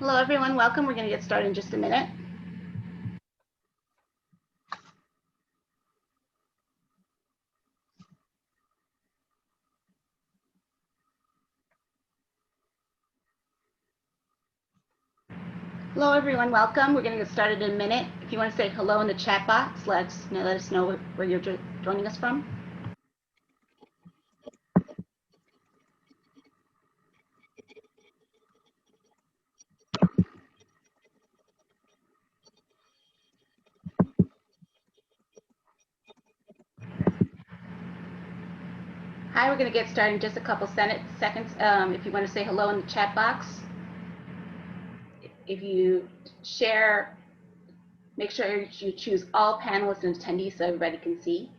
Hello, everyone. Welcome. We're going to get started in just a minute. Hello, everyone. Welcome. We're going to get started in a minute. If you want to say hello in the chat box, let us know where you're joining us from. Hi, we're going to get started in just a couple seconds. If you want to say hello in the chat box, if you share, make sure you choose all panelists and attendees so everybody can see.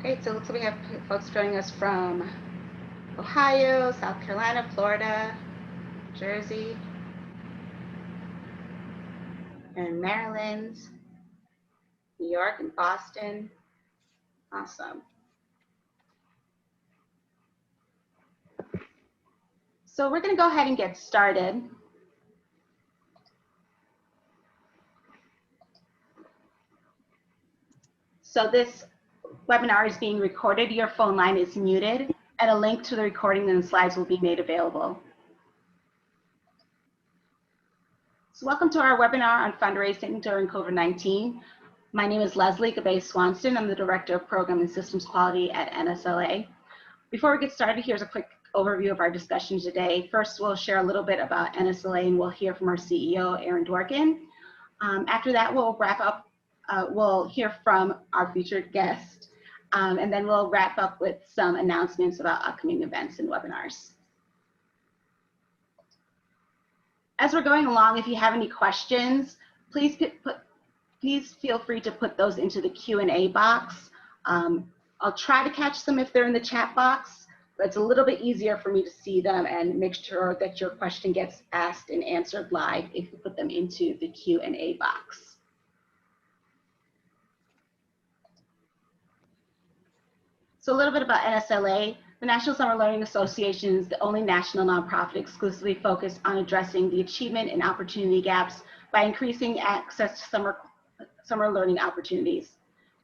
Great. So it looks like we have folks joining us from Ohio, South Carolina, Florida, Jersey, and Maryland, New York, and Boston. Awesome. So we're going to go ahead and get started. So this webinar is being recorded. Your phone line is muted, and a link to the recording and the slides will be made available. So welcome to our webinar on fundraising during COVID-19. My name is Leslie Gabe-Swanston. I'm the Director of Program and Systems Quality at NSLA. Before we get started, here's a quick overview of our discussion today. First, we'll share a little bit about NSLA, and we'll hear from our CEO, Aaron Dworkin. After that, we'll wrap up. We'll hear from our featured guest, and then we'll wrap up with some announcements about upcoming events and webinars. As we're going along, if you have any questions, please feel free to put those into the Q&A box. I'll try to catch them if they're in the chat box, but it's a little bit easier for me to see them and make sure that your question gets asked and answered live if you put them into the Q&A box. So a little bit about NSLA. The National Summer Learning Association is the only national nonprofit exclusively focused on addressing the achievement and opportunity gaps by increasing access to summer learning opportunities.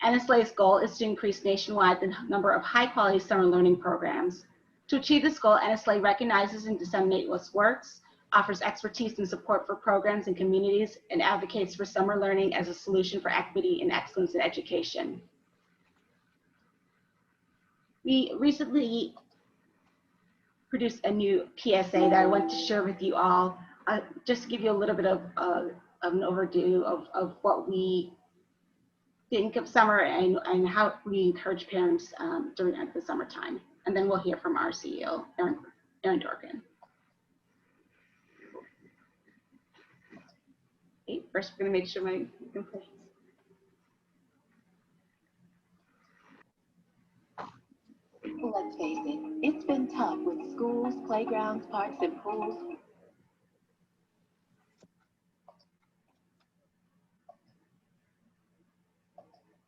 NSLA's goal is to increase nationwide the number of high-quality summer learning programs. To achieve this goal, NSLA recognizes and disseminates what works, offers expertise and support for programs and communities, and advocates for summer learning as a solution for equity and excellence in education. We recently produced a new PSA that I want to share with you all, just to give you a little bit of an overview of what we think of summer and how we encourage parents during the summertime. And then we'll hear from our CEO, Aaron Dworkin. Okay, first we're going to make sure my complaints. Let's face it, it's been tough with schools, playgrounds, parks, and pools.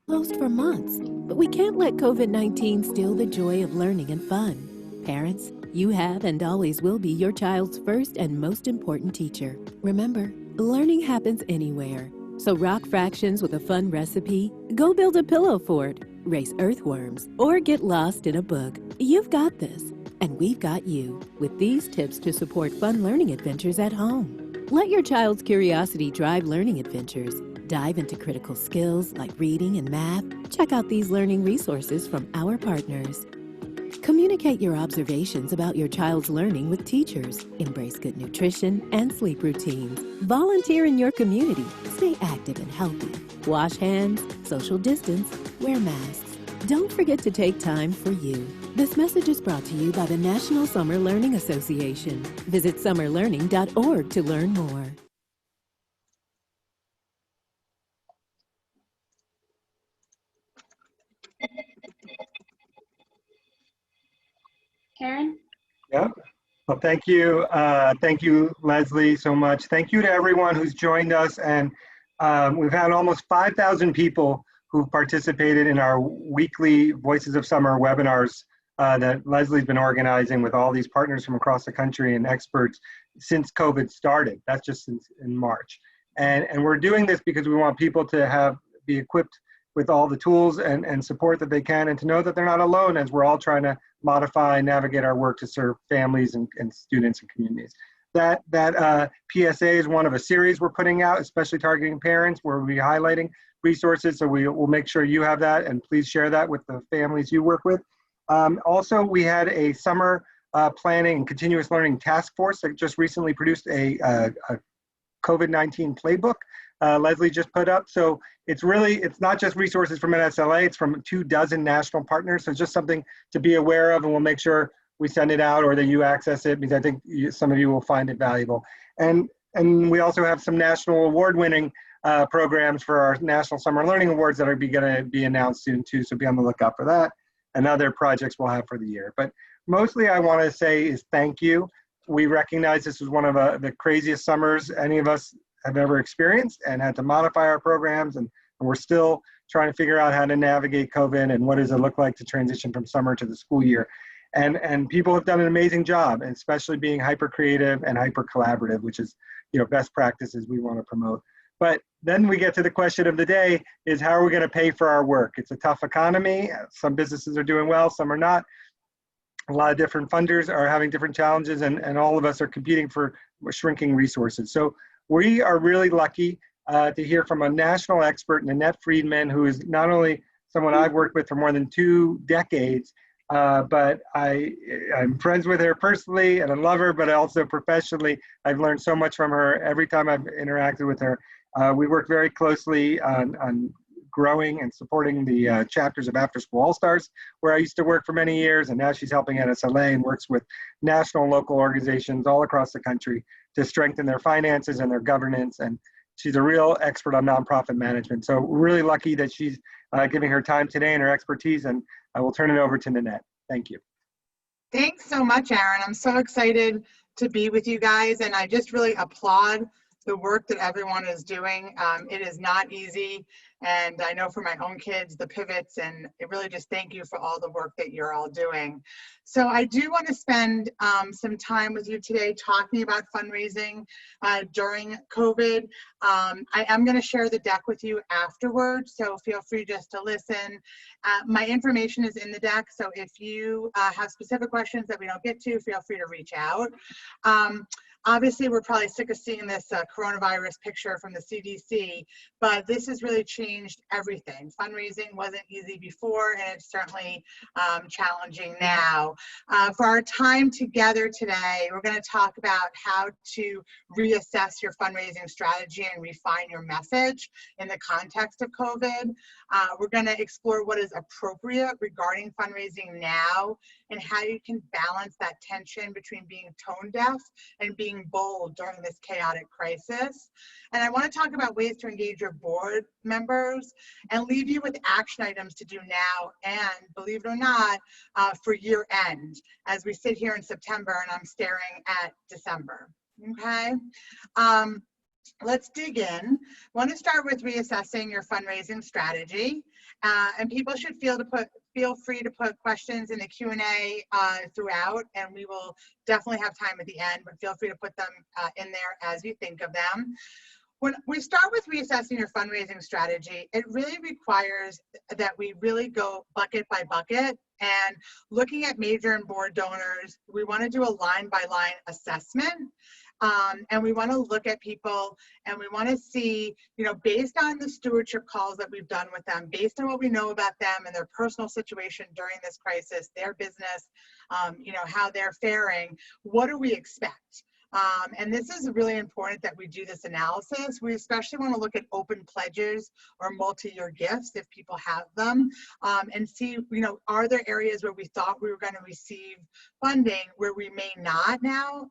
Closed for months, but we can't let COVID-19 steal the joy of learning and fun. Parents, you have and always will be your child's first and most important teacher. Remember, learning happens anywhere. So rock fractions with a fun recipe, go build a pillow fort, race earthworms, or get lost in a book. You've got this, and we've got you, with these tips to support fun learning adventures at home. Let your child's curiosity drive learning adventures. Dive into critical skills like reading and math. Check out these learning resources from our partners. Communicate your observations about your child's learning with teachers. Embrace good nutrition and sleep routines. Volunteer in your community. Stay active and healthy. Wash hands, social distance, wear masks. Don't forget to take time for you. This message is brought to you by the National Summer Learning Association. Visit summerlearning.org to learn more. Karen? Yeah. Well, thank you. Thank you, Leslie, so much. Thank you to everyone who's joined us. And we've had almost 5,000 people who've participated in our weekly Voices of Summer webinars that Leslie's been organizing with all these partners from across the country and experts since COVID started. That's just since in March. And we're doing this because we want people to be equipped with all the tools and support that they can, and to know that they're not alone as we're all trying to modify and navigate our work to serve families and students and communities. That PSA is one of a series we're putting out, especially targeting parents, where we'll be highlighting resources. So we'll make sure you have that, and please share that with the families you work with. Also, we had a summer planning and continuous learning task force that just recently produced a COVID-19 playbook Leslie just put up. So it's not just resources from NSLA, it's from 24 national partners. So it's just something to be aware of, and we'll make sure we send it out or that you access it, because I think some of you will find it valuable. And we also have some national award-winning programs for our National Summer Learning Awards that are going to be announced soon too, so be on the lookout for that, and other projects we'll have for the year. But mostly I want to say is thank you. We recognize this was one of the craziest summers any of us have ever experienced, and had to modify our programs, and we're still trying to figure out how to navigate COVID and what does it look like to transition from summer to the school year. And people have done an amazing job, and especially being hyper creative and hyper collaborative, which is, best practices we want to promote. But then we get to the question of the day is, how are we going to pay for our work? It's a tough economy. Some businesses are doing well, some are not. A lot of different funders are having different challenges, and all of us are competing for shrinking resources. So we are really lucky to hear from a national expert, Nanette Fridman, who is not only someone I've worked with for more than 2 decades, but I'm friends with her personally, and I love her, but also professionally. I've learned so much from her every time I've interacted with her. We work very closely on growing and supporting the chapters of After School All-Stars, where I used to work for many years, and now she's helping NSLA and works with national and local organizations all across the country to strengthen their finances and their governance. And she's a real expert on nonprofit management. So we're really lucky that she's giving her time today and her expertise, and I will turn it over to Nanette. Thank you. Thanks so much, Aaron. I'm so excited to be with you guys, and I just really applaud the work that everyone is doing. It is not easy, and I know for my own kids, the pivots, and really just thank you for all the work that you're all doing. So I do want to spend some time with you today talking about fundraising during COVID. I am going to share the deck with you afterwards, so feel free just to listen. My information is in the deck, so if you have specific questions that we don't get to, feel free to reach out. Obviously, we're probably sick of seeing this coronavirus picture from the CDC, but this has really changed everything. Fundraising wasn't easy before, and it's certainly challenging now. For our time together today, we're going to talk about how to reassess your fundraising strategy and refine your message in the context of COVID. We're going to explore what is appropriate regarding fundraising now, and how you can balance that tension between being tone deaf and being bold during this chaotic crisis. And I want to talk about ways to engage your board members and leave you with action items to do now and, believe it or not, for year end, as we sit here in September and I'm staring at December. Okay. Let's dig in. I want to start with reassessing your fundraising strategy, and people should feel free to put questions in the Q&A throughout, and we will definitely have time at the end, but feel free to put them in there as you think of them. When we start with reassessing your fundraising strategy, it really requires that we really go bucket by bucket, and looking at major and board donors, we want to do a line-by-line assessment. And we want to look at people, and we want to see, based on the stewardship calls that we've done with them, based on what we know about them and their personal situation during this crisis, their business, how they're faring, what do we expect? And this is really important that we do this analysis. We especially want to look at open pledges or multi-year gifts if people have them, and see, are there areas where we thought we were going to receive funding where we may not now?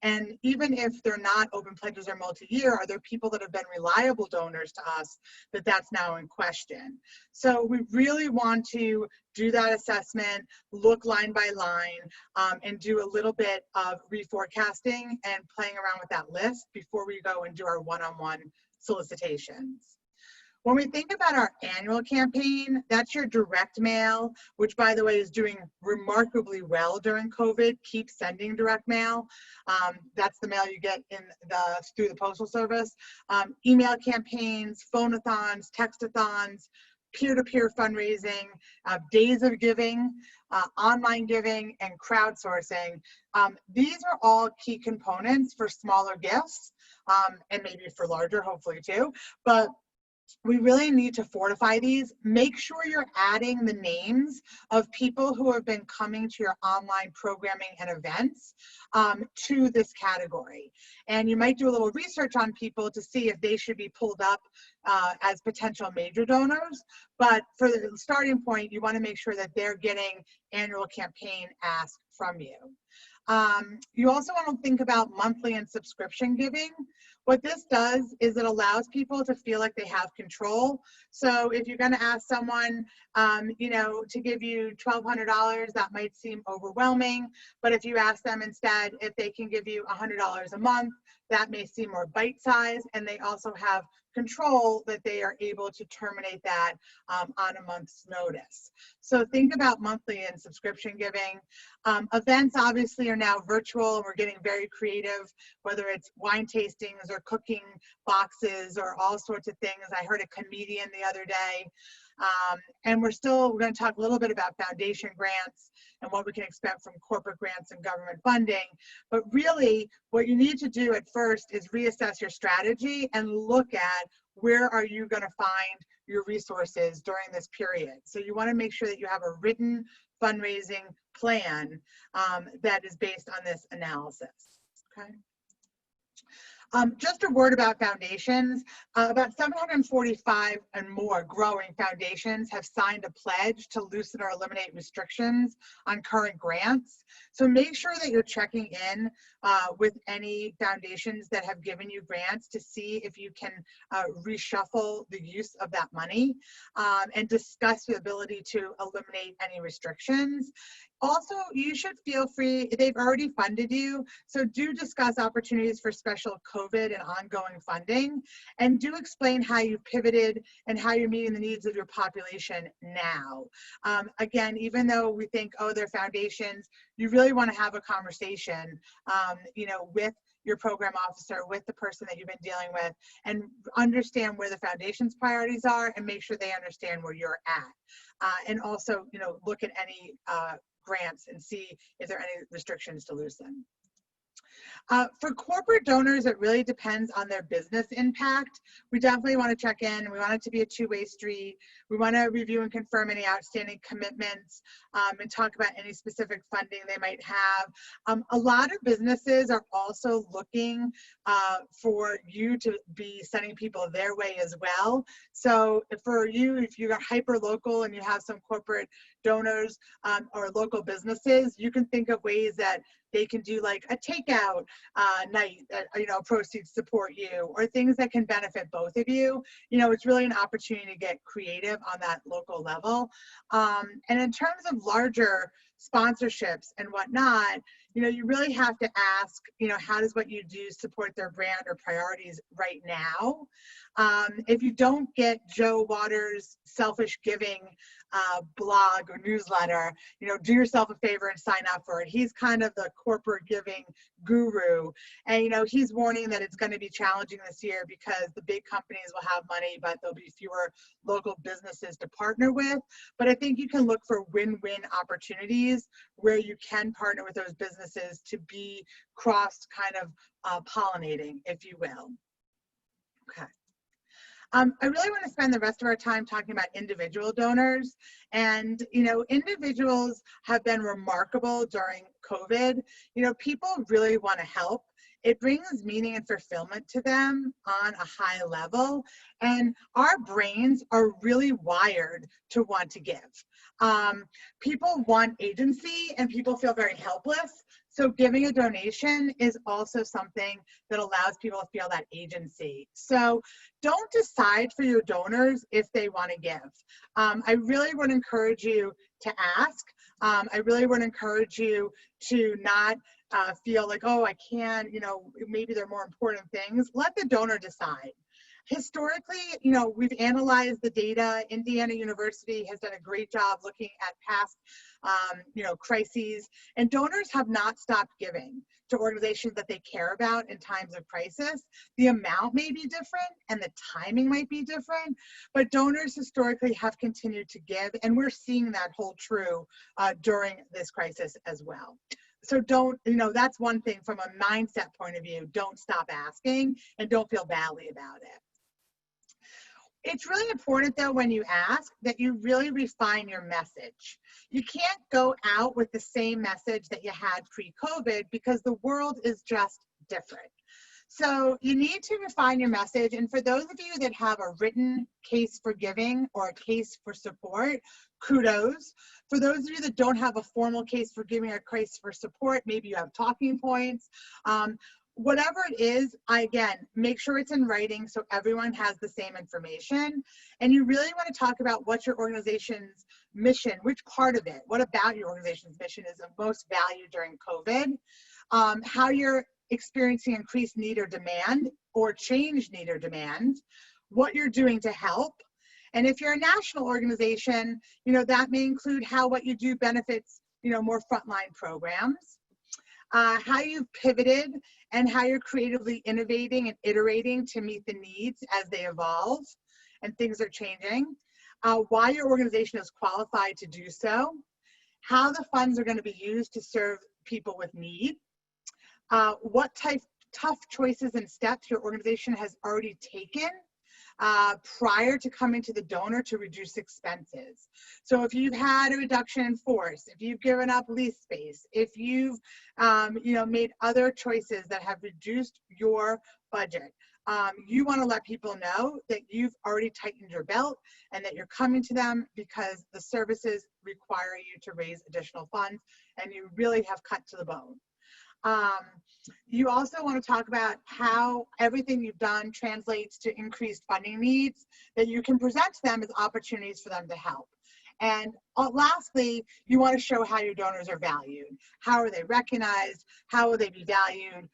And even if they're not open pledges or multi-year, are there people that have been reliable donors to us that's now in question? So we really want to do that assessment, look line by line, and do a little bit of reforecasting and playing around with that list before we go and do our one-on-one solicitations. When we think about our annual campaign, that's your direct mail, which by the way is doing remarkably well during COVID. Keep sending direct mail. That's the mail you get through the Postal Service. Email campaigns, phone-a-thons, text-a-thons, peer-to-peer fundraising, days of giving, online giving, and crowdsourcing. These are all key components for smaller gifts, and maybe for larger, hopefully too. But we really need to fortify these. Make sure you're adding the names of people who have been coming to your online programming and events to this category. And you might do a little research on people to see if they should be pulled up as potential major donors. But for the starting point, you want to make sure that they're getting annual campaign ask from you. You also want to think about monthly and subscription giving. What this does is it allows people to feel like they have control. So if you're going to ask someone, to give you $1,200, that might seem overwhelming. But if you ask them instead if they can give you $100 a month, that may seem more bite-sized, and they also have control that they are able to terminate that on a month's notice. So think about monthly and subscription giving. Events obviously are now virtual, and we're getting very creative, whether it's wine tastings or cooking boxes or all sorts of things. I heard a comedian the other day. And we're going to talk a little bit about foundation grants and what we can expect from corporate grants and government funding. But really, what you need to do at first is reassess your strategy and look at where are you going to find your resources during this period. So you want to make sure that you have a written fundraising plan that is based on this analysis. Okay. Just a word about foundations. About 745 and more growing foundations have signed a pledge to loosen or eliminate restrictions on current grants. So make sure that you're checking in with any foundations that have given you grants to see if you can reshuffle the use of that money and discuss the ability to eliminate any restrictions. Also, you should feel free, they've already funded you, so do discuss opportunities for special COVID and ongoing funding, and do explain how you pivoted and how you're meeting the needs of your population now. Again, even though we think, oh, they're foundations, you really want to have a conversation, with your program officer, with the person that you've been dealing with, and understand where the foundation's priorities are and make sure they understand where you're at. And also, look at any grants and see if there are any restrictions to loosen. For corporate donors, it really depends on their business impact. We definitely want to check in. We want it to be a two-way street. We want to review and confirm any outstanding commitments and talk about any specific funding they might have. A lot of businesses are also looking for you to be sending people their way as well. So for you, if you're hyper local and you have some corporate donors or local businesses, you can think of ways that they can do like a takeout night that, proceeds support you, or things that can benefit both of you. It's really an opportunity to get creative on that local level. And in terms of larger sponsorships and whatnot, you really have to ask, how does what you do support their brand or priorities right now? If you don't get Joe Waters' Selfish Giving blog or newsletter, do yourself a favor and sign up for it. He's kind of the corporate giving guru, and he's warning that it's going to be challenging this year because the big companies will have money, but there'll be fewer local businesses to partner with. But I think you can look for win-win opportunities where you can partner with those businesses to be cross kind of pollinating, if you will. Okay. I really want to spend the rest of our time talking about individual donors. And, individuals have been remarkable during COVID. People really want to help. It brings meaning and fulfillment to them on a high level. And our brains are really wired to want to give. People want agency, and people feel very helpless. So giving a donation is also something that allows people to feel that agency. So don't decide for your donors if they want to give. I really would encourage you to ask. I really would encourage you to not feel like, oh, I can't, you know, maybe there are more important things. Let the donor decide. Historically, you know, we've analyzed the data. Indiana University has done a great job looking at past, you know, crises, and donors have not stopped giving to organizations that they care about in times of crisis. The amount may be different and the timing might be different, but donors historically have continued to give, and we're seeing that hold true during this crisis as well. So don't, you know, that's one thing from a mindset point of view. Don't stop asking and don't feel badly about it. It's really important, though, when you ask, that you really refine your message. You can't go out with the same message that you had pre-COVID because the world is just different. So you need to refine your message. And for those of you that have a written case for giving or a case for support, kudos. For those of you that don't have a formal case for giving or case for support, maybe you have talking points. Whatever it is, again, make sure it's in writing so everyone has the same information. And you really want to talk about what your organization's mission, which part of it, what about your organization's mission is of most value during COVID, how you're experiencing increased need or demand or change need or demand, what you're doing to help. And if you're a national organization, you know, that may include how what you do benefits, you know, more frontline programs. How you've pivoted and how you're creatively innovating and iterating to meet the needs as they evolve and things are changing, why your organization is qualified to do so, how the funds are going to be used to serve people with need, what tough choices and steps your organization has already taken prior to coming to the donor to reduce expenses. So if you've had a reduction in force, if you've given up lease space, if you've you know, made other choices that have reduced your budget, you want to let people know that you've already tightened your belt and that you're coming to them because the services require you to raise additional funds and you really have cut to the bone. You also want to talk about how everything you've done translates to increased funding needs that you can present to them as opportunities for them to help. And lastly, you want to show how your donors are valued. How are they recognized? How will they be valued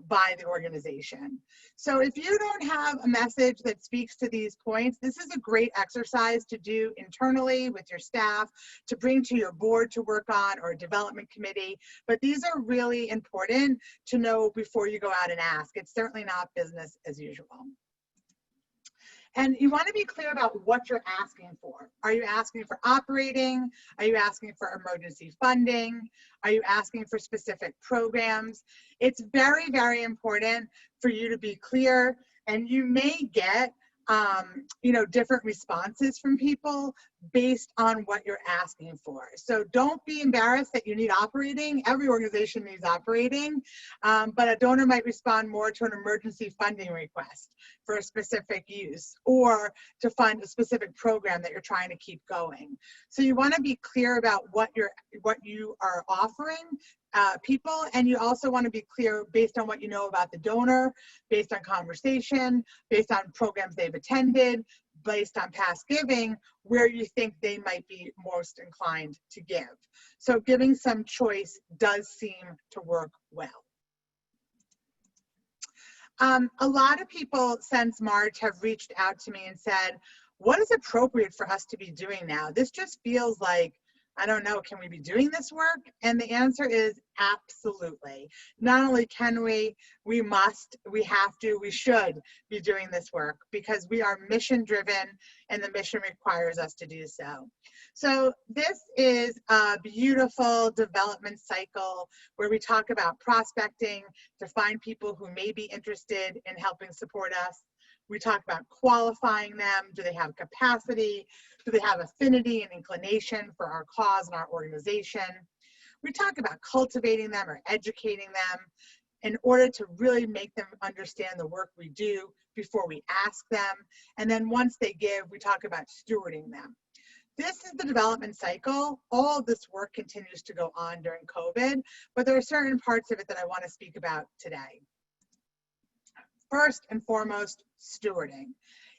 by the organization? So if you don't have a message that speaks to these points, this is a great exercise to do internally with your staff, to bring to your board to work on or a development committee. But these are really important to know before you go out and ask. It's certainly not business as usual. And you want to be clear about what you're asking for. Are you asking for operating? Are you asking for emergency funding? Are you asking for specific programs? It's very, very important for you to be clear, and you may get you know, different responses from people based on what you're asking for. So don't be embarrassed that you need operating. Every organization needs operating, but a donor might respond more to an emergency funding request for a specific use or to fund a specific program that you're trying to keep going. So you want to be clear about what you are offering people, and you also want to be clear based on what you know about the donor, based on conversation, based on programs they've attended, based on past giving, where you think they might be most inclined to give. So giving some choice does seem to work well. A lot of people since March have reached out to me and said, what is appropriate for us to be doing now? This just feels like, I don't know, can we be doing this work? And the answer is absolutely. Not only can we must, we have to, we should be doing this work because we are mission driven and the mission requires us to do so. So this is a beautiful development cycle where we talk about prospecting to find people who may be interested in helping support us. We talk about qualifying them. Do they have capacity? Do they have affinity and inclination for our cause and our organization? We talk about cultivating them or educating them in order to really make them understand the work we do before we ask them. And then once they give, we talk about stewarding them. This is the development cycle. All of this work continues to go on during COVID, but there are certain parts of it that I want to speak about today. First and foremost, stewarding.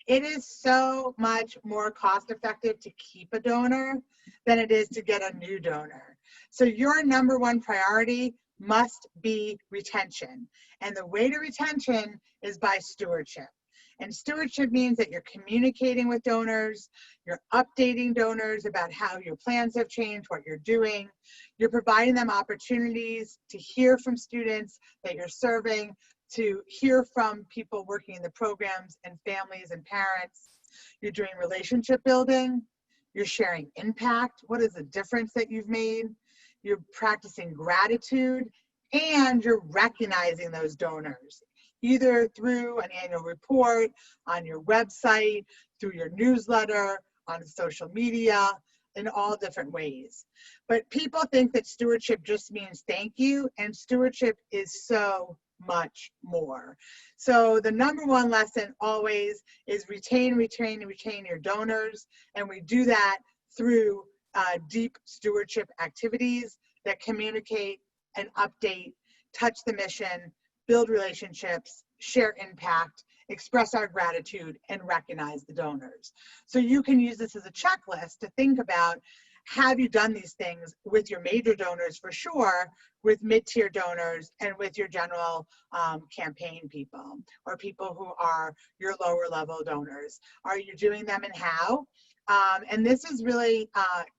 It is so much more cost effective to keep a donor than it is to get a new donor. So your number one priority must be retention. And the way to retention is by stewardship. And stewardship means that you're communicating with donors, you're updating donors about how your plans have changed, what you're doing, you're providing them opportunities to hear from students that you're serving, to hear from people working in the programs and families and parents. You're doing relationship building, you're sharing impact, what is the difference that you've made, you're practicing gratitude, and you're recognizing those donors, either through an annual report, on your website, through your newsletter, on social media, in all different ways. But people think that stewardship just means thank you, and stewardship is so much more. So the number one lesson always is retain your donors, and we do that through deep stewardship activities that communicate and update, touch the mission, build relationships, share impact, express our gratitude, and recognize the donors. So you can use this as a checklist to think about, have you done these things with your major donors for sure, with mid-tier donors, and with your general campaign people, or people who are your lower level donors? Are you doing them, and how? And this is really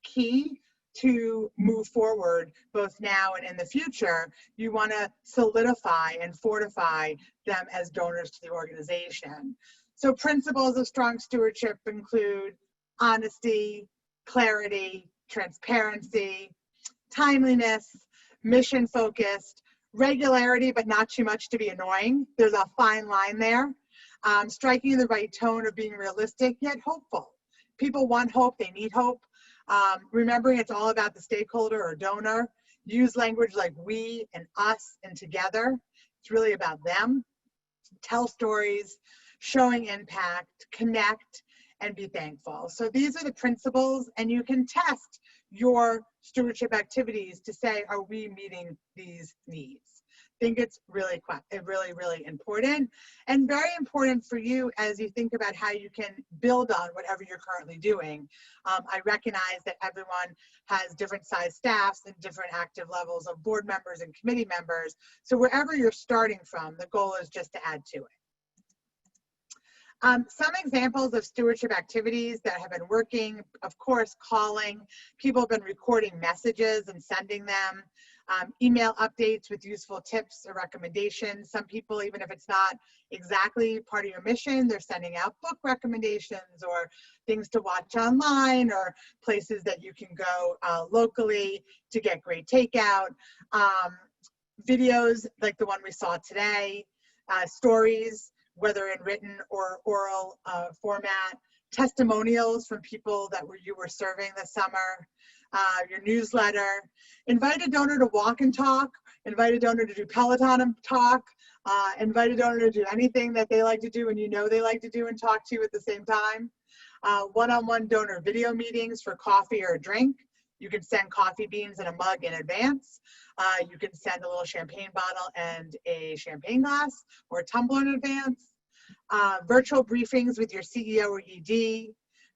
key to move forward both now and in the future. You want to solidify and fortify them as donors to the organization. So principles of strong stewardship include honesty, clarity, transparency, timeliness, mission focused, regularity, but not too much to be annoying. There's a fine line there. Striking the right tone of being realistic yet hopeful. People want hope, they need hope. Remembering it's all about the stakeholder or donor. Use language like we and us and together. It's really about them. Tell stories, showing impact, connect, and be thankful. So these are the principles, and you can test your stewardship activities to say, are we meeting these needs? I think it's really, really important, and very important for you as you think about how you can build on whatever you're currently doing. I recognize that everyone has different size staffs and different active levels of board members and committee members. So wherever you're starting from, the goal is just to add to it. Some examples of stewardship activities that have been working, of course, calling. People have been recording messages and sending them. Email updates with useful tips or recommendations. Some people, even if it's not exactly part of your mission, they're sending out book recommendations or things to watch online or places that you can go locally to get great takeout. Videos like the one we saw today, stories, whether in written or oral format, testimonials from people that you were serving this summer, your newsletter. Invite a donor to walk and talk, invite a donor to do Peloton and talk, invite a donor to do anything that they like to do and you know they like to do and talk to you at the same time. One-on-one donor video meetings for coffee or a drink. You can send coffee beans in a mug in advance. You can send a little champagne bottle and a champagne glass or a tumbler in advance. Virtual briefings with your CEO or ED.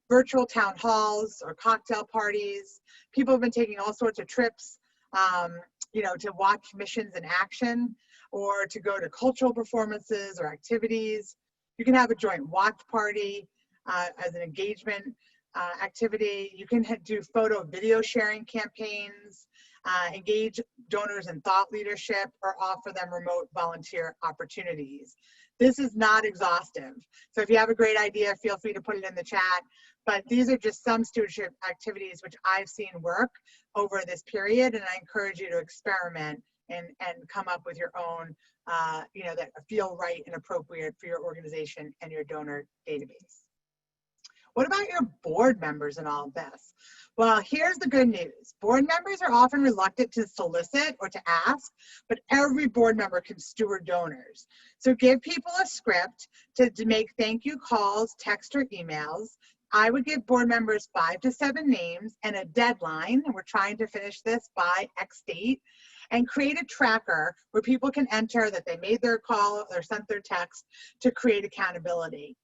Virtual town halls or cocktail parties. People have been taking all sorts of trips, to watch missions in action or to go to cultural performances or activities. You can have a joint watch party as an engagement activity. You can do photo video sharing campaigns, engage donors in thought leadership, or offer them remote volunteer opportunities. This is not exhaustive. So if you have a great idea, feel free to put it in the chat. But these are just some stewardship activities which I've seen work over this period, and I encourage you to experiment and come up with your own, that feel right and appropriate for your organization and your donor database. What about your board members in all of this? Well, here's the good news. Board members are often reluctant to solicit or to ask, but every board member can steward donors. So give people a script to make thank you calls, text or emails. I would give board members 5 to 7 names and a deadline, and we're trying to finish this by X date, and create a tracker where people can enter that they made their call or sent their text to create accountability.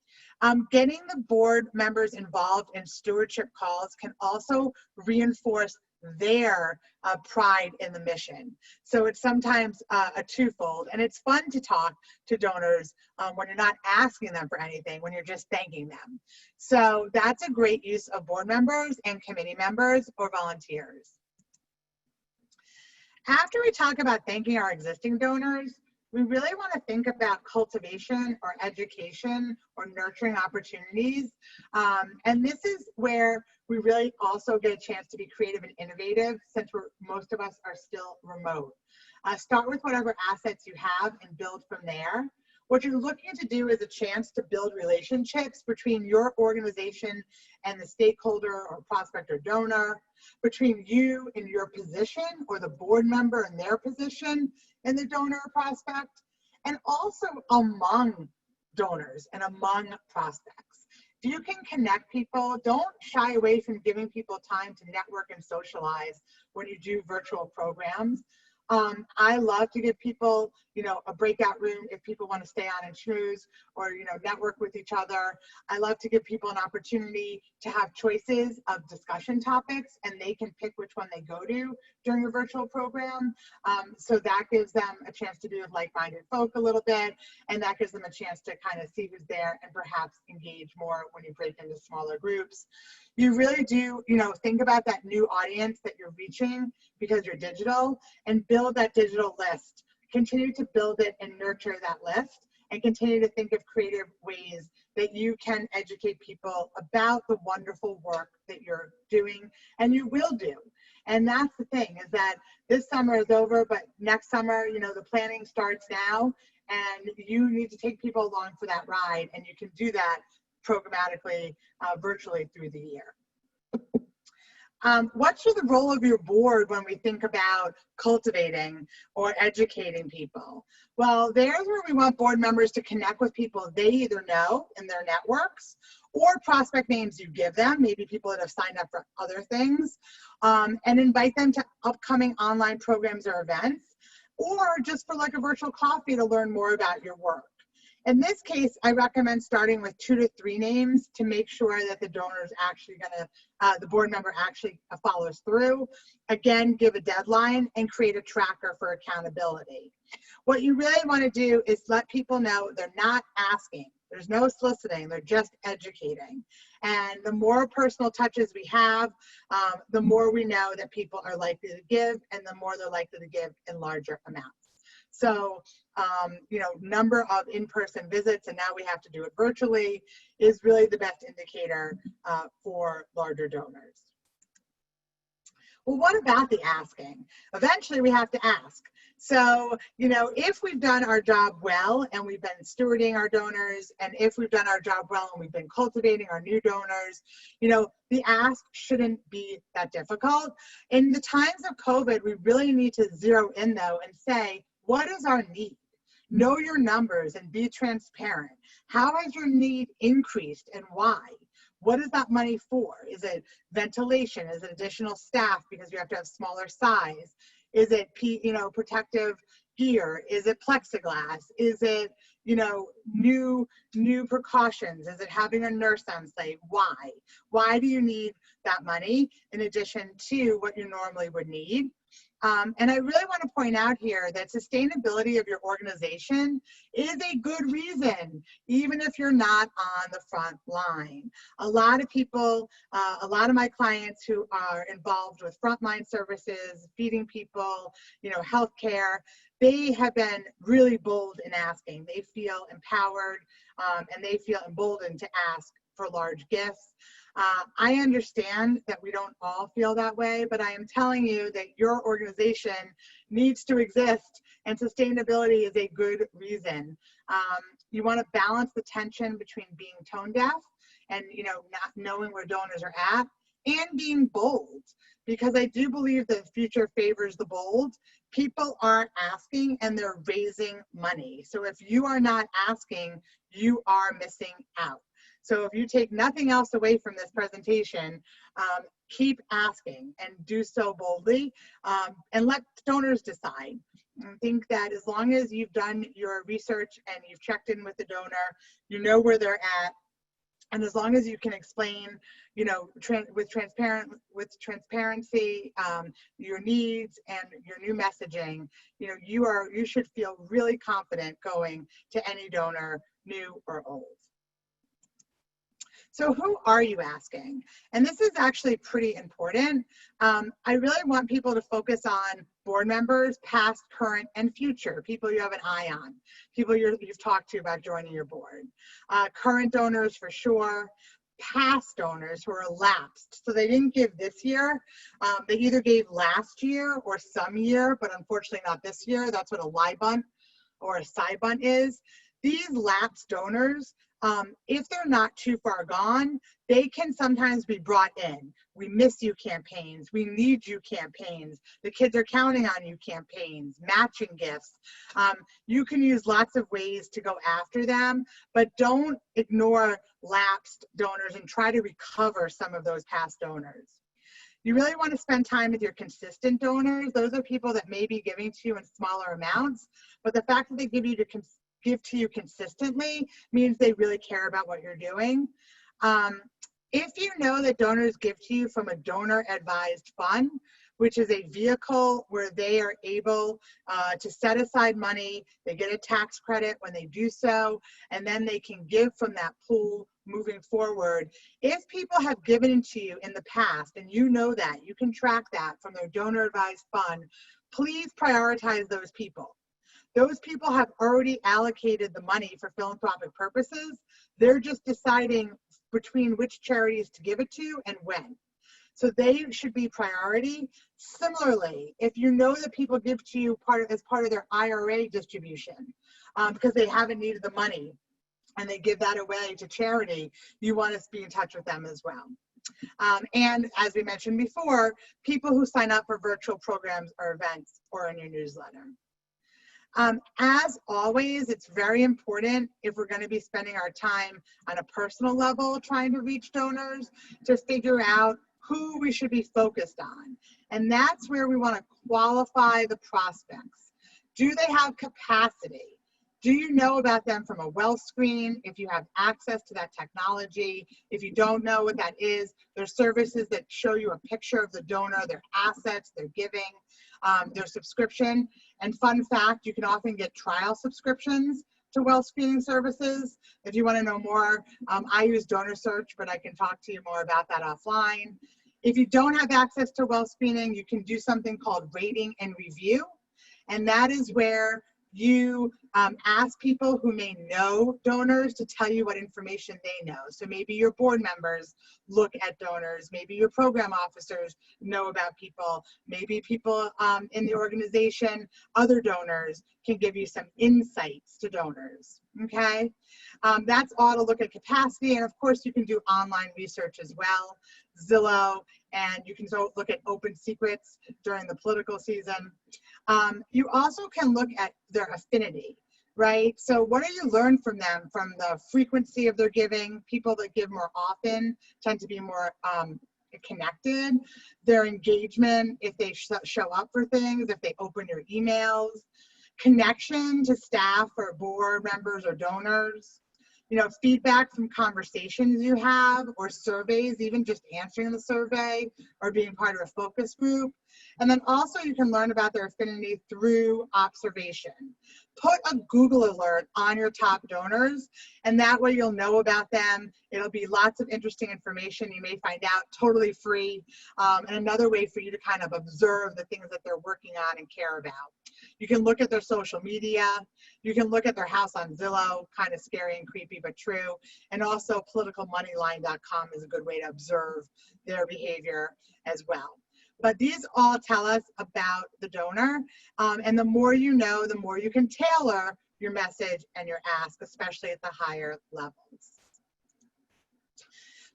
Getting the board members involved in stewardship calls can also reinforce their pride in the mission. So it's sometimes a twofold, and it's fun to talk to donors when you're not asking them for anything, when you're just thanking them. So that's a great use of board members and committee members or volunteers. After we talk about thanking our existing donors, we really want to think about cultivation or education or nurturing opportunities. And this is where we really also get a chance to be creative and innovative, since most of us are still remote. Start with whatever assets you have and build from there. What you're looking to do is a chance to build relationships between your organization and the stakeholder or prospect or donor, between you and your position or the board member and their position and the donor or prospect, and also among donors and among prospects. If you can connect people, don't shy away from giving people time to network and socialize when you do virtual programs. I love to give people, a breakout room if people want to stay on and schmooze or, network with each other. I love to give people an opportunity to have choices of discussion topics, and they can pick which one they go to during a virtual program. So that gives them a chance to be with like-minded folk a little bit, and that gives them a chance to kind of see who's there and perhaps engage more when you break into smaller groups. You really do, think about that new audience that you're reaching because you're digital, and build that digital list. Continue to build it and nurture that list, and continue to think of creative ways that you can educate people about the wonderful work that you're doing and you will do. And that's the thing, is that this summer is over, but next summer, the planning starts now, and you need to take people along for that ride, and you can do that programmatically, virtually through the year. What's the role of your board when we think about cultivating or educating people? Well, there's where we want board members to connect with people they either know in their networks, or prospect names you give them, maybe people that have signed up for other things, and invite them to upcoming online programs or events, or just for like a virtual coffee to learn more about your work. In this case, I recommend starting with 2 to 3 names to make sure that the donor is actually the board member actually follows through. Again, give a deadline and create a tracker for accountability. What you really want to do is let people know they're not asking. There's no soliciting, they're just educating. And the more personal touches we have, the more we know that people are likely to give, and the more they're likely to give in larger amounts. So, number of in-person visits, and now we have to do it virtually, is really the best indicator for larger donors. Well, what about the asking? Eventually, we have to ask. So, if we've done our job well and we've been stewarding our donors, and if we've done our job well and we've been cultivating our new donors, the ask shouldn't be that difficult. In the times of COVID, we really need to zero in, though, and say, what is our need? Know your numbers and be transparent. How has your need increased and why? What is that money for? Is it ventilation? Is it additional staff because you have to have smaller size? Is it protective gear? Is it plexiglass? Is it new precautions? Is it having a nurse on site? Why? Why do you need that money in addition to what you normally would need? And I really want to point out here that sustainability of your organization is a good reason, even if you're not on the front line. A lot of people, a lot of my clients who are involved with frontline services, feeding people, healthcare, they have been really bold in asking. They feel empowered and they feel emboldened to ask for large gifts. I understand that we don't all feel that way, but I am telling you that your organization needs to exist, and sustainability is a good reason. You want to balance the tension between being tone deaf and not knowing where donors are at, and being bold, because I do believe that the future favors the bold. People aren't asking and they're raising money. So if you are not asking, you are missing out. So if you take nothing else away from this presentation, keep asking and do so boldly, and let donors decide. I think that as long as you've done your research and you've checked in with the donor, you know where they're at, and as long as you can explain, you know, with transparency, your needs and your new messaging, you know, you should feel really confident going to any donor, new or old. So who are you asking? And this is actually pretty important. I really want people to focus on board members, past, current, and future, people you have an eye on, people you've talked to about joining your board. Current donors for sure, past donors who are lapsed. So they didn't give this year. They either gave last year or some year, but unfortunately not this year. That's what a LIBUNT or a SIBUNT is. These lapsed donors, if they're not too far gone, they can sometimes be brought in. We miss you campaigns, we need you campaigns, the kids are counting on you campaigns, matching gifts. You can use lots of ways to go after them, but don't ignore lapsed donors and try to recover some of those past donors. You really want to spend time with your consistent donors. Those are people that may be giving to you in smaller amounts, but the fact that they give to you consistently means they really care about what you're doing. If you know that donors give to you from a donor advised fund, which is a vehicle where they are able to set aside money, they get a tax credit when they do so, and then they can give from that pool moving forward. If people have given to you in the past, and you know that, you can track that from their donor advised fund, please prioritize those people. Those people have already allocated the money for philanthropic purposes. They're just deciding between which charities to give it to and when. So they should be priority. Similarly, if you know that people give to you as part of their IRA distribution because they haven't needed the money and they give that away to charity, you want to be in touch with them as well. And as we mentioned before, people who sign up for virtual programs or events or in your newsletter. As always, it's very important, if we're going to be spending our time on a personal level trying to reach donors, to figure out who we should be focused on. And that's where we want to qualify the prospects. Do they have capacity? Do you know about them from a wealth screen? If you have access to that technology, if you don't know what that is, there's services that show you a picture of the donor, their assets, their giving, their subscription. And fun fact, you can often get trial subscriptions to wealth screening services. If you want to know more, I use Donor Search, but I can talk to you more about that offline. If you don't have access to wealth screening, you can do something called rating and review. And that is where you ask people who may know donors to tell you what information they know. So maybe your board members look at donors, maybe your program officers know about people, maybe people in the organization, other donors can give you some insights to donors, okay? That's all to look at capacity, and of course you can do online research as well, Zillow, and you can look at open secrets during the political season. You also can look at their affinity, right? So what do you learn from them, from the frequency of their giving? People that give more often tend to be more connected. Their engagement, if they show up for things, if they open your emails, connection to staff or board members or donors, you know, feedback from conversations you have or surveys, even just answering the survey or being part of a focus group. And then also you can learn about their affinity through observation. Put a Google alert on your top donors, and that way you'll know about them. It'll be lots of interesting information you may find out totally free, and another way for you to kind of observe the things that they're working on and care about. You can look at their social media. You can look at their house on Zillow, kind of scary and creepy, but true. And also politicalmoneyline.com is a good way to observe their behavior as well. But these all tell us about the donor. And the more you know, the more you can tailor your message and your ask, especially at the higher levels.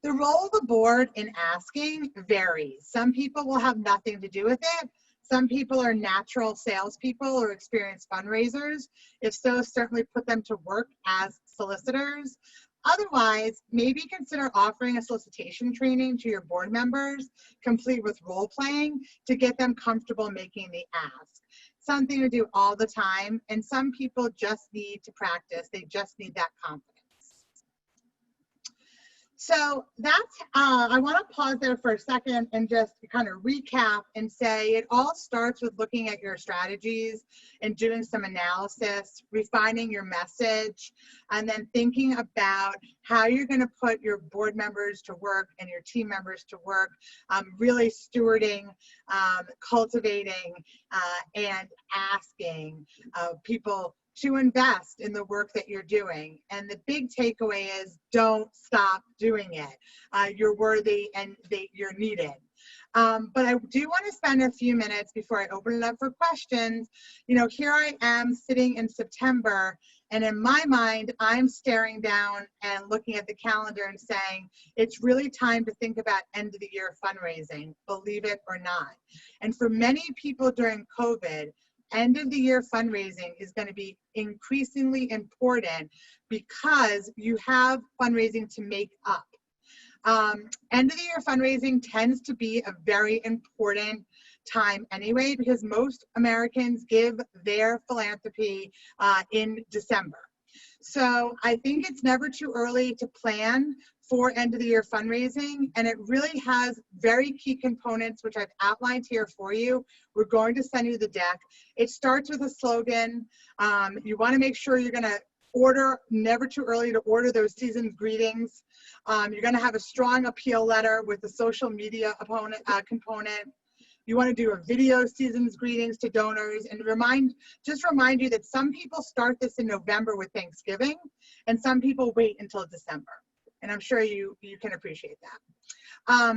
The role of the board in asking varies. Some people will have nothing to do with it. Some people are natural salespeople or experienced fundraisers. If so, certainly put them to work as solicitors. Otherwise, maybe consider offering a solicitation training to your board members, complete with role playing, to get them comfortable making the ask. Something to do all the time, and some people just need to practice. They just need that confidence. So that's, I want to pause there for a second and just kind of recap and say it all starts with looking at your strategies and doing some analysis, refining your message, and then thinking about how you're going to put your board members to work and your team members to work, really stewarding, cultivating, and asking people to invest in the work that you're doing. And the big takeaway is don't stop doing it. You're worthy and you're needed. But I do want to spend a few minutes before I open it up for questions. You know, here I am sitting in September, and in my mind, I'm staring down and looking at the calendar and saying, it's really time to think about end of the year fundraising, believe it or not. And for many people during COVID, end of the year fundraising is going to be increasingly important because you have fundraising to make up. End of the year fundraising tends to be a very important time anyway, because most Americans give their philanthropy in December. So I think it's never too early to plan for end of the year fundraising, and it really has very key components, which I've outlined here for you. We're going to send you the deck. It starts with a slogan. You want to make sure you're going to order, never too early to order those season's greetings. You're going to have a strong appeal letter with the social media component. You want to do a video season's greetings to donors, and just remind you that some people start this in November with Thanksgiving, and some people wait until December. And I'm sure you can appreciate that.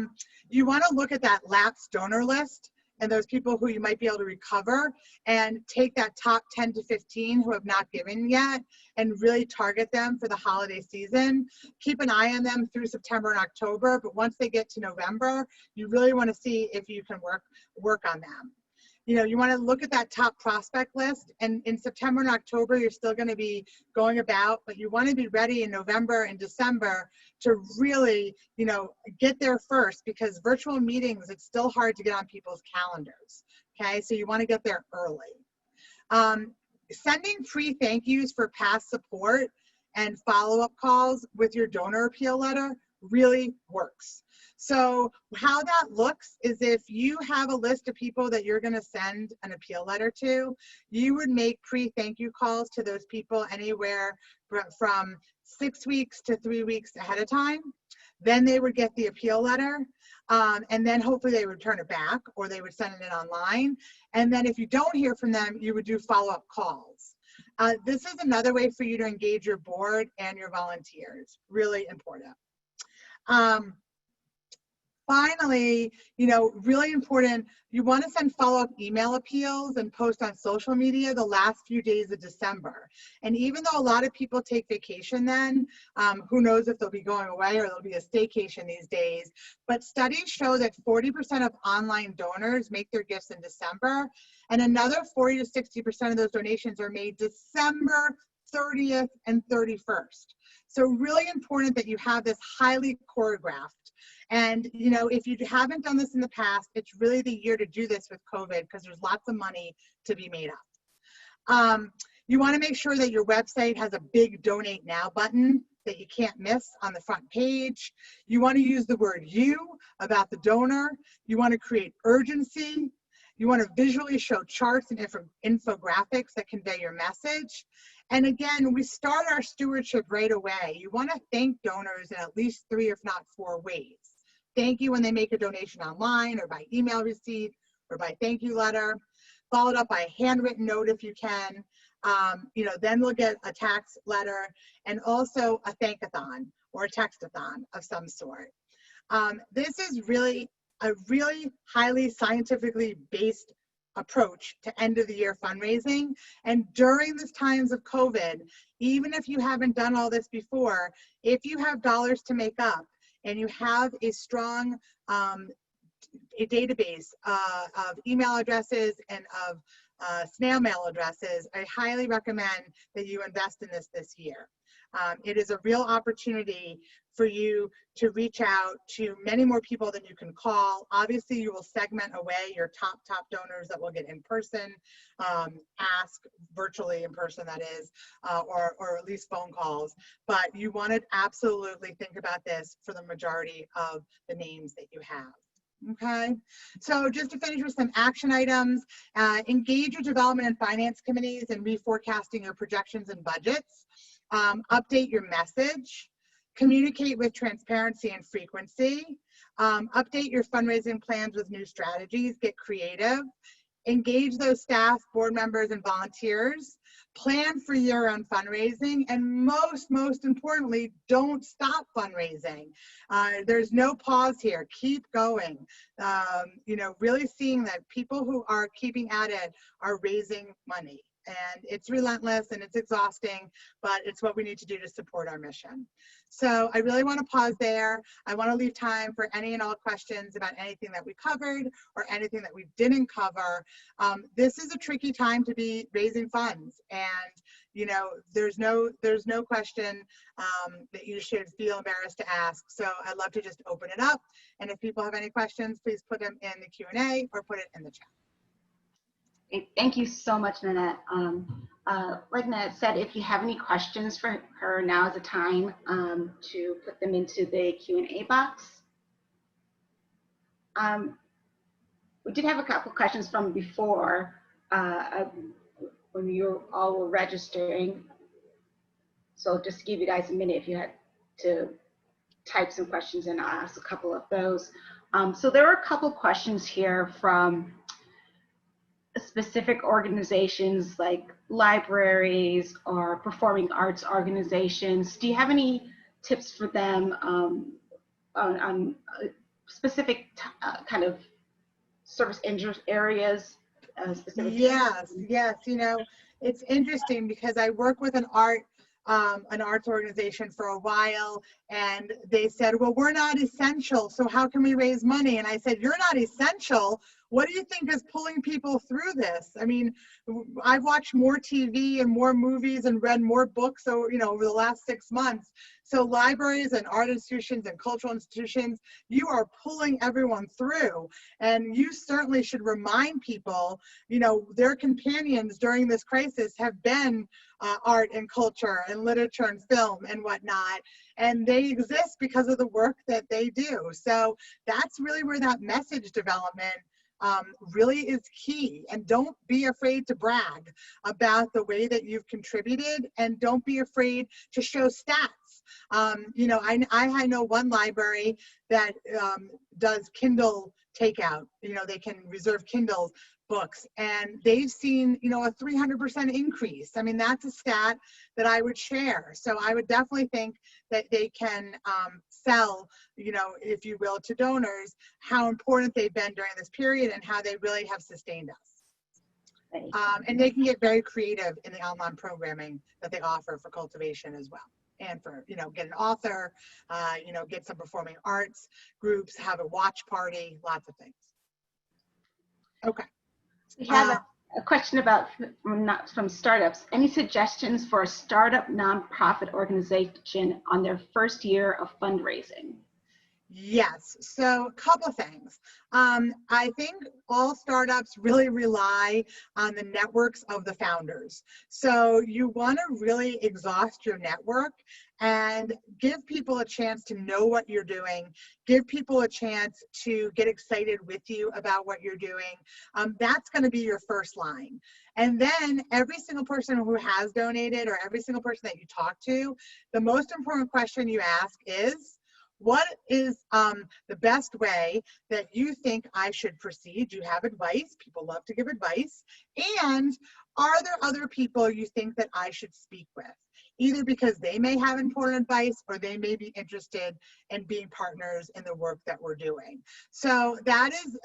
You want to look at that lapsed donor list and those people who you might be able to recover, and take that top 10 to 15 who have not given yet and really target them for the holiday season. Keep an eye on them through September and October, but once they get to November, you really want to see if you can work on them. You know, you want to look at that top prospect list, and in September and October, you're still going to be going about, but you want to be ready in November and December to really, you know, get there first, because virtual meetings, it's still hard to get on people's calendars. Okay, so you want to get there early. Sending pre-thank yous for past support and follow-up calls with your donor appeal letter really works. So how that looks is, if you have a list of people that you're going to send an appeal letter to, you would make pre-thank you calls to those people anywhere from 6 weeks to 3 weeks ahead of time. Then they would get the appeal letter, and then hopefully they would return it back, or they would send it in online. And then if you don't hear from them, you would do follow-up calls. This is another way for you to engage your board and your volunteers. Really important. Finally, you know, really important, you want to send follow-up email appeals and post on social media the last few days of December. And even though a lot of people take vacation then, who knows if they'll be going away or there'll be a staycation these days, but studies show that 40% of online donors make their gifts in December, and another 40 to 60% of those donations are made December 30th and 31st. So really important that you have this highly choreographed. And, you know, if you haven't done this in the past, it's really the year to do this with COVID, because there's lots of money to be made up. You want to make sure that your website has a big donate now button that you can't miss on the front page. You want to use the word you about the donor. You want to create urgency. You want to visually show charts and infographics that convey your message. And again, we start our stewardship right away. You want to thank donors in at least 3, if not 4 ways. Thank you when they make a donation online, or by email receipt, or by thank you letter, followed up by a handwritten note if you can. You know, then we'll get a tax letter, and also a thankathon or a textathon of some sort. This is really a really highly scientifically based approach to end of the year fundraising. And during these times of COVID, even if you haven't done all this before, if you have dollars to make up and you have a strong a database of email addresses and of snail mail addresses, I highly recommend that you invest in this year. It is a real opportunity for you to reach out to many more people than you can call. Obviously, you will segment away your top donors that will get in person, ask virtually in person, that is, or at least phone calls. But you want to absolutely think about this for the majority of the names that you have. Okay, so just to finish with some action items, engage your development and finance committees in reforecasting your projections and budgets, update your message, communicate with transparency and frequency, update your fundraising plans with new strategies, get creative, engage those staff, board members, and volunteers, plan for year-end fundraising, and most importantly, don't stop fundraising. There's no pause here. Keep going. You know, really seeing that people who are keeping at it are raising money. And it's relentless and it's exhausting, but it's what we need to do to support our mission. So I really want to pause there. I want to leave time for any and all questions about anything that we covered or anything that we didn't cover. This is a tricky time to be raising funds, and you know, there's no question that you should feel embarrassed to ask. So I'd love to just open it up, and if people have any questions, please put them in the Q&A or put it in the chat. Thank you so much, Nanette. Like Nanette said, if you have any questions for her, now is the time to put them into the Q&A box. We did have a couple questions from before when you all were registering. So just to give you guys a minute, if you had to type some questions in, I'll ask a couple of those. So there are a couple questions here from specific organizations like libraries or performing arts organizations. Do you have any tips for them on specific kind of service interest areas? Yes, you know, it's interesting because I work with an arts organization for a while, and they said, well, we're not essential, so how can we raise money? And I said, you're not essential. What do you think is pulling people through this? I mean, I've watched more TV and more movies and read more books over the last 6 months. So libraries and art institutions and cultural institutions, you are pulling everyone through. And you certainly should remind people, you know, their companions during this crisis have been art and culture and literature and film and whatnot. And they exist because of the work that they do. So that's really where that message development really is key. And don't be afraid to brag about the way that you've contributed, and don't be afraid to show stats. You know, I know one library that does Kindle takeout. You know, they can reserve Kindle books, and they've seen, you know, a 300% increase. I mean, that's a stat that I would share. So I would definitely think that they can sell, you know, if you will, to donors, how important they've been during this period and how they really have sustained us. And they can get very creative in the online programming that they offer for cultivation as well. And for, you know, get an author, you know, get some performing arts groups, have a watch party, lots of things. Okay. We have a question about from startups. Any suggestions for a startup nonprofit organization on their first year of fundraising? Yes, so a couple things. I think all startups really rely on the networks of the founders. So you want to really exhaust your network and give people a chance to know what you're doing, give people a chance to get excited with you about what you're doing. That's going to be your first line. And then every single person who has donated, or every single person that you talk to, the most important question you ask is, what is the best way that you think I should proceed? You have advice. People love to give advice. And are there other people you think that I should speak with? Either because they may have important advice, or they may be interested in being partners in the work that we're doing. So that is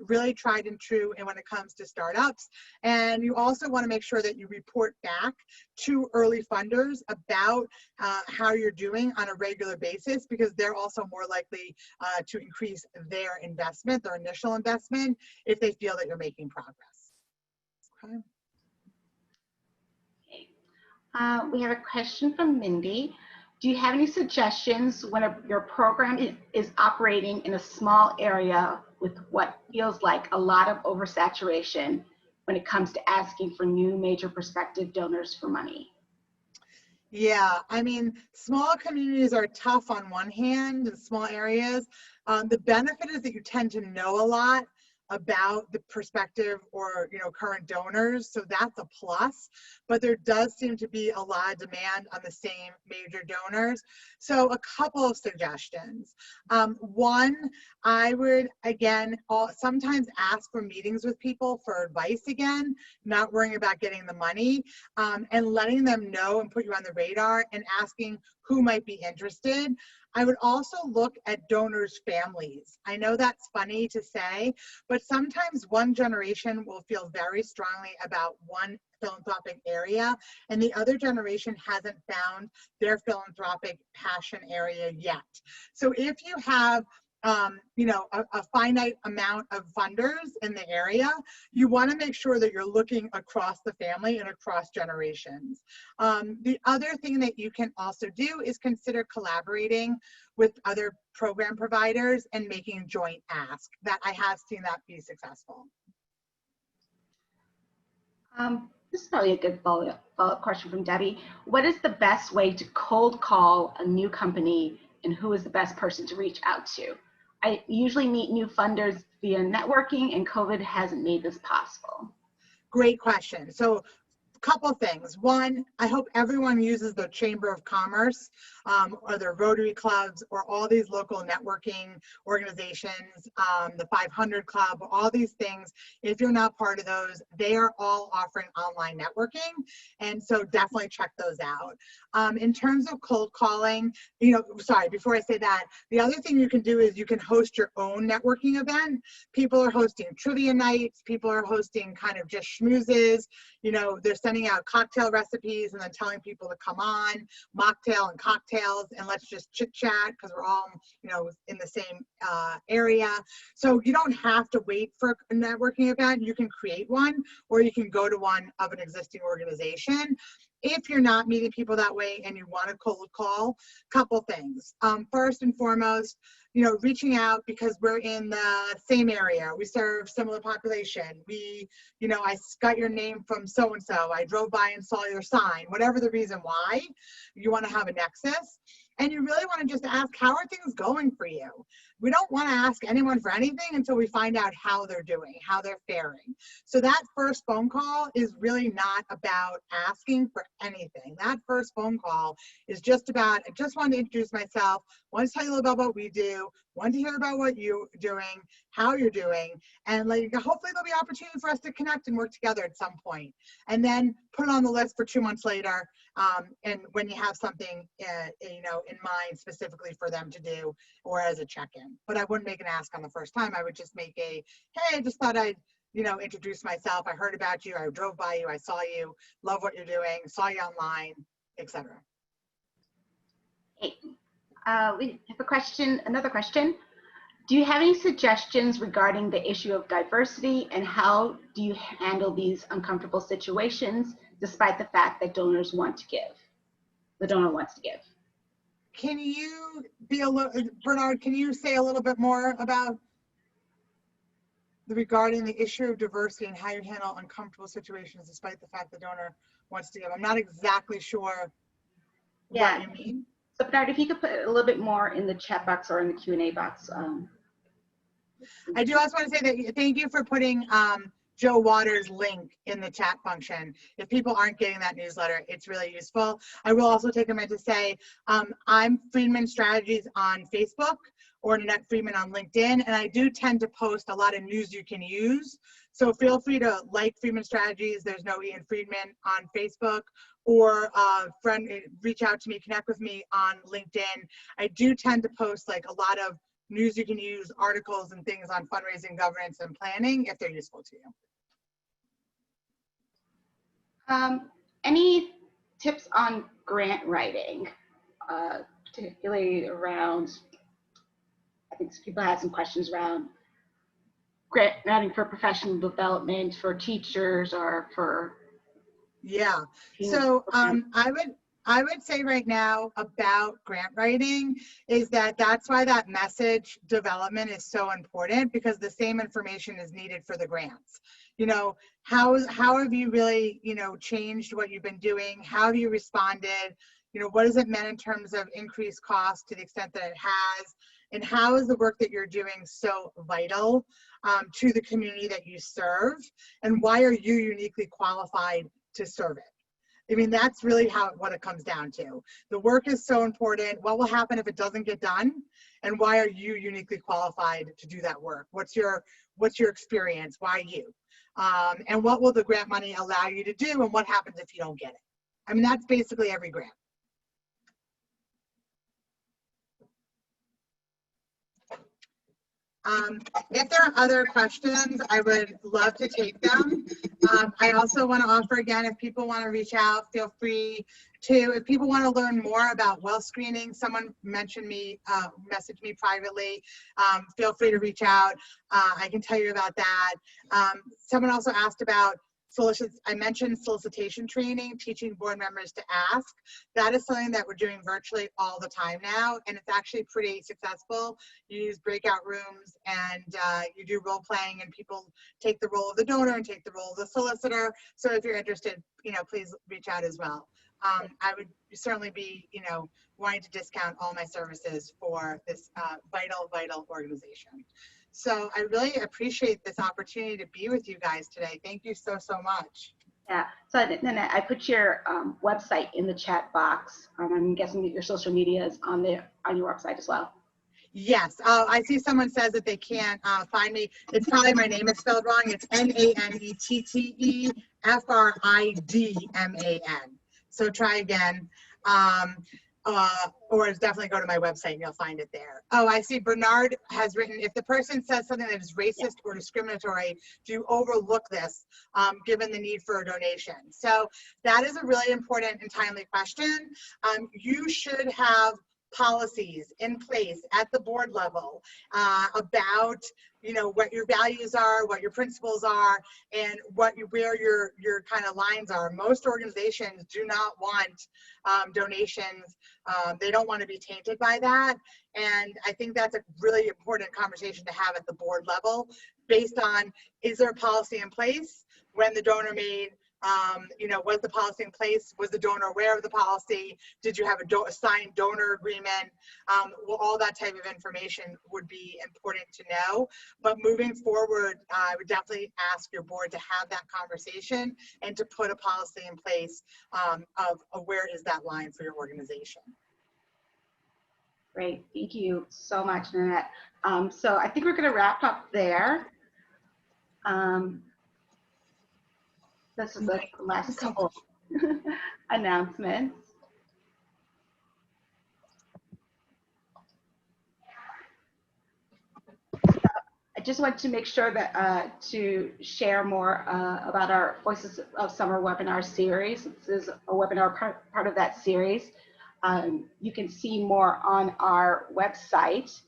really tried and true. And when it comes to startups, and you also want to make sure that you report back to early funders about how you're doing on a regular basis, because they're also more likely to increase their investment, their initial investment, if they feel that you're making progress. Okay. We have a question from Mindy. Do you have any suggestions when your program is operating in a small area with what feels like a lot of oversaturation when it comes to asking for new major prospective donors for money? Yeah, I mean, small communities are tough on one hand in small areas. The benefit is that you tend to know a lot about the prospective or current donors, so that's a plus. But there does seem to be a lot of demand on the same major donors. So a couple of suggestions. One, I would again sometimes ask for meetings with people for advice again, not worrying about getting the money, and letting them know and put you on the radar and asking who might be interested. I would also look at donors' families. I know that's funny to say, but sometimes one generation will feel very strongly about one philanthropic area, and the other generation hasn't found their philanthropic passion area yet. So if you have a finite amount of funders in the area, you want to make sure that you're looking across the family and across generations. The other thing that you can also do is consider collaborating with other program providers and making joint ask. That I have seen that be successful. This is probably a good follow-up question from Debbie. What is the best way to cold call a new company, and who is the best person to reach out to? I usually meet new funders via networking, and COVID hasn't made this possible. Great question. So a couple of things. One, I hope everyone uses the Chamber of Commerce or their Rotary clubs or all these local networking organizations, the 500 Club, all these things. If you're not part of those, they are all offering online networking. And so definitely check those out. In terms of cold calling, sorry, before I say that, the other thing you can do is you can host your own networking event. People are hosting trivia nights. People are hosting kind of just schmoozes. They're sending out cocktail recipes and then telling people to come on, mocktail and cocktails, and let's just chit chat because we're all, in the same area. So you don't have to wait for a networking event. You can create one, or you can go to one of an existing organization. If you're not meeting people that way and you want to cold call, couple things. First and foremost, reaching out because we're in the same area. We serve similar population. I got your name from so-and-so. I drove by and saw your sign. Whatever the reason why, you want to have a nexus. And you really want to just ask, how are things going for you? We don't want to ask anyone for anything until we find out how they're doing, how they're faring. So that first phone call is really not about asking for anything. That first phone call is just about, I just wanted to introduce myself, want to tell you a little about what we do, want to hear about what you're doing, how you're doing, and hopefully there'll be opportunity for us to connect and work together at some point. And then put it on the list for 2 months later, and when you have something in mind specifically for them to do, or as a check-in. But I wouldn't make an ask on the first time. I would just make a, hey, I just thought I'd introduce myself. I heard about you. I drove by you. I saw you. Love what you're doing. Saw you online, etc. Hey, we have a question, another question. Do you have any suggestions regarding the issue of diversity, and how do you handle these uncomfortable situations despite the fact that donors want to give? The donor wants to give. Can you be a little, Bernard, can you say a little bit more about regarding the issue of diversity and how you handle uncomfortable situations despite the fact the donor wants to give? I'm not exactly sure what you mean. So Bernard, if you could put a little bit more in the chat box or in the Q&A box. I do also want to say that thank you for putting Joe Waters' link in the chat function. If people aren't getting that newsletter, it's really useful. I will also take a minute to say I'm Fridman Strategies on Facebook or Nanette Fridman on LinkedIn, and I do tend to post a lot of news you can use. So feel free to like Fridman Strategies. There's no Ian Fridman on Facebook, or reach out to me, connect with me on LinkedIn. I do tend to post a lot of news you can use, articles and things on fundraising, governance, and planning if they're useful to you. Any tips on grant writing, particularly around, I think people had some questions around grant writing for professional development for teachers or for Yeah. So I would say right now about grant writing is that's why that message development is so important, because the same information is needed for the grants. You know, how have you really, you know, changed what you've been doing? How have you responded? You know, what has it meant in terms of increased cost to the extent that it has? And how is the work that you're doing so vital to the community that you serve? And why are you uniquely qualified to serve it? I mean, that's really what it comes down to. The work is so important. What will happen if it doesn't get done? And why are you uniquely qualified to do that work? What's your experience? Why you? And what will the grant money allow you to do? And what happens if you don't get it? I mean, that's basically every grant. If there are other questions, I would love to take them. I also want to offer again, if people want to reach out, feel free to. If people want to learn more about wealth screening, someone messaged me privately, feel free to reach out. I can tell you about that. Someone also asked about I mentioned solicitation training, teaching board members to ask. That is something that we're doing virtually all the time now, and it's actually pretty successful. You use breakout rooms and you do role playing, and people take the role of the donor and take the role of the solicitor. So if you're interested, you know, please reach out as well. I would certainly be, you know, wanting to discount all my services for this vital organization. So I really appreciate this opportunity to be with you guys today. Thank you so much. Yeah, so Nanette, I put your website in the chat box. I'm guessing that your social media is on your website as well. Yes, I see someone says that they can't find me. It's probably my name is spelled wrong. It's NANETTEFRIDMAN. So try again. Or definitely go to my website and you'll find it there. Oh, I see Bernard has written, if the person says something that is racist or discriminatory, do you overlook this given the need for a donation? So that is a really important and timely question. You should have policies in place at the board level about, you know, what your values are, what your principles are, and where your kind of lines are. Most organizations do not want donations. They don't want to be tainted by that. And I think that's a really important conversation to have at the board level, based on, is there a policy in place when the donor made, you know, was the policy in place? Was the donor aware of the policy? Did you have a signed donor agreement? Well, all that type of information would be important to know. But moving forward, I would definitely ask your board to have that conversation and to put a policy in place of where is that line for your organization. Great, thank you so much, Nanette. So I think we're going to wrap up there. This is the last couple announcements. I just want to make sure that to share more about our Voices of Summer webinar series. This is a webinar part of that series. You can see more on our website,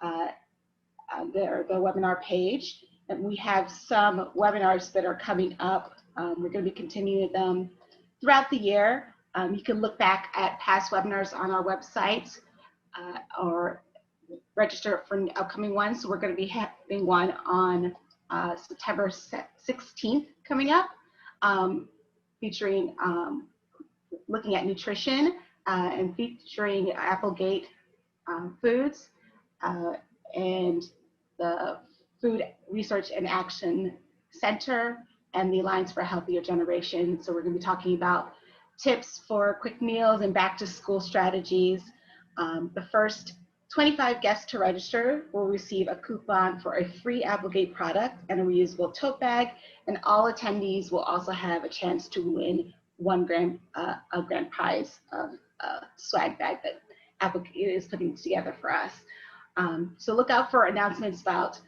the webinar page. And we have some webinars that are coming up. We're going to be continuing them throughout the year. You can look back at past webinars on our website or register for upcoming ones. So we're going to be having one on September 16th coming up, featuring looking at nutrition and featuring Applegate Foods and the Food Research and Action Center and the Alliance for a Healthier Generation. So we're going to be talking about tips for quick meals and back to school strategies. The first 25 guests to register will receive a coupon for a free Applegate product and a reusable tote bag, and all attendees will also have a chance to win a grand prize swag bag that Applegate is putting together for us. So look out for announcements about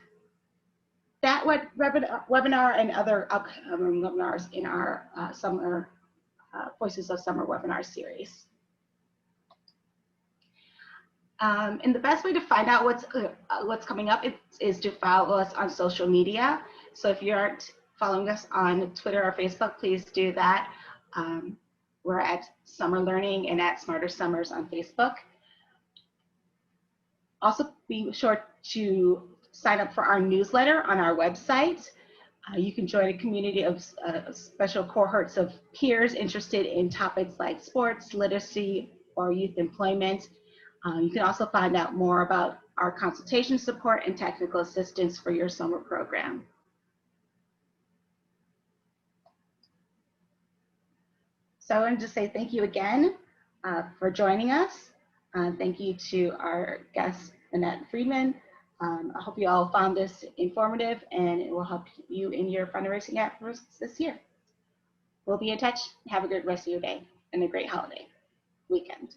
that webinar and other upcoming webinars in our summer Voices of Summer webinar series. And the best way to find out what's coming up is to follow us on social media. So if you aren't following us on Twitter or Facebook, please do that. We're at Summer Learning and at Smarter Summers on Facebook. Also, be sure to sign up for our newsletter on our website. You can join a community of special cohorts of peers interested in topics like sports, literacy, or youth employment. You can also find out more about our consultation support and technical assistance for your summer program. So I wanted to say thank you again for joining us. Thank you to our guest, Nanette Fridman. I hope you all found this informative and it will help you in your fundraising efforts this year. We'll be in touch. Have a good rest of your day and a great holiday weekend.